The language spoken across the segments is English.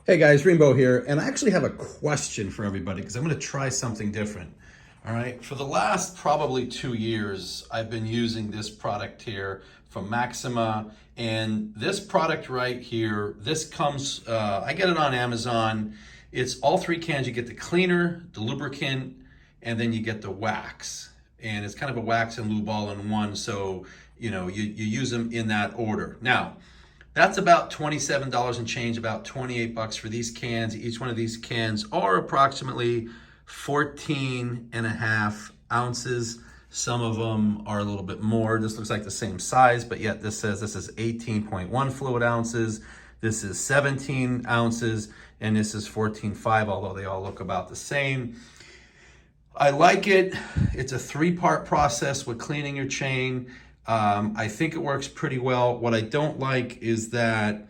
Hey guys, Rainbow here, and I actually have a question for everybody because I'm going to try something different. All right, for the last probably 2 years, I've been using this product here from Maxima, and this product right here, this comes, I get it on Amazon. It's all three cans. You get the cleaner, the lubricant, and then you get the wax. And it's kind of a wax and lube all in one, so you use them in that order. Now, that's about $27 and change, about 28 bucks for these cans. Each one of these cans are approximately 14 and a half ounces. Some of them are a little bit more. This looks like the same size, but yet this says this is 18.1 fluid ounces. This is 17 ounces, and this is 14.5, although they all look about the same. I like it. It's a 3-part process with cleaning your chain. I think it works pretty well. What I don't like is that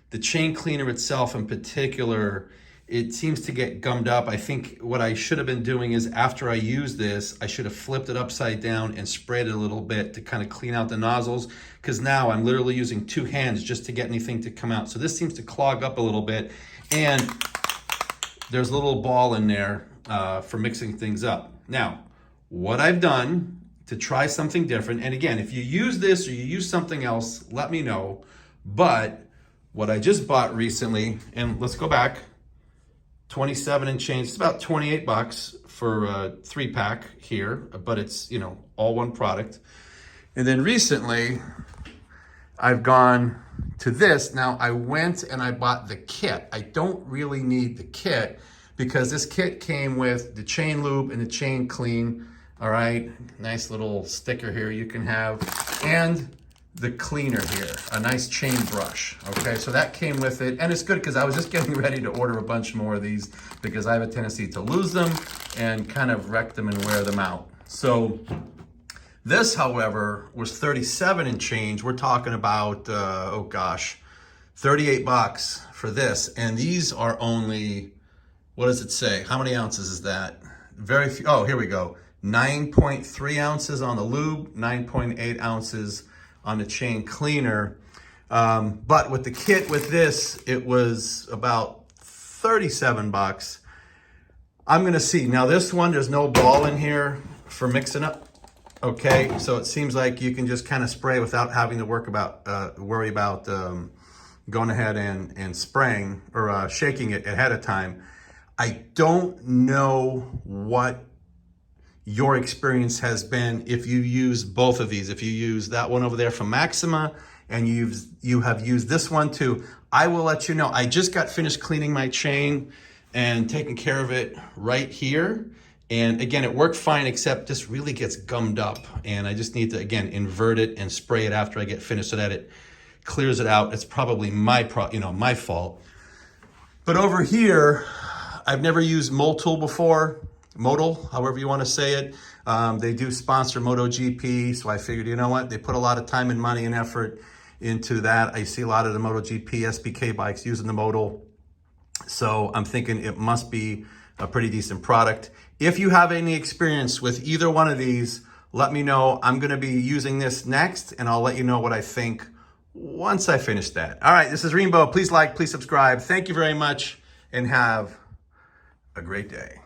the chain cleaner itself in particular, it seems to get gummed up. I think what I should have been doing is after I use this, I should have flipped it upside down and sprayed it a little bit to kind of clean out the nozzles, because now I'm literally using 2 hands just to get anything to come out. So this seems to clog up a little bit, and there's a little ball in there for mixing things up. Now, what I've done to try something different, and again, if you use this or you use something else, let me know. But what I just bought recently, and let's go back, 27 and change, it's about 28 bucks for a 3-pack here, but it's, all one product. And then recently, I've gone to this. Now, I went and I bought the kit. I don't really need the kit because this kit came with the chain lube and the chain clean. All right, nice little sticker here you can have, and the cleaner here, a nice chain brush. Okay, so that came with it, and it's good because I was just getting ready to order a bunch more of these because I have a tendency to lose them and kind of wreck them and wear them out. So this, however, was 37 and change. We're talking about, 38 bucks for this, and these are only, what does it say? How many ounces is that? Very few. Oh, here we go. 9.3 ounces on the lube, 9.8 ounces on the chain cleaner. But with the kit with this, it was about 37 bucks. I'm gonna see. Now this one, there's no ball in here for mixing up. Okay, so it seems like you can just kind of spray without having to worry about going ahead and spraying or shaking it ahead of time. I don't know what your experience has been if you use both of these. If you use that one over there from Maxima and you have used this one too, I will let you know. I just got finished cleaning my chain and taking care of it right here. And again, it worked fine, except this really gets gummed up. And I just need to, again, invert it and spray it after I get finished so that it clears it out. It's probably my fault. But over here, I've never used Motul before. Modal, however you want to say it. They do sponsor MotoGP, so I figured, you know what? They put a lot of time and money and effort into that. I see a lot of the MotoGP SBK bikes using the Modal, so I'm thinking it must be a pretty decent product. If you have any experience with either one of these, let me know. I'm going to be using this next, and I'll let you know what I think once I finish that. All right, this is Rainbow. Please like, please subscribe. Thank you very much, and have a great day.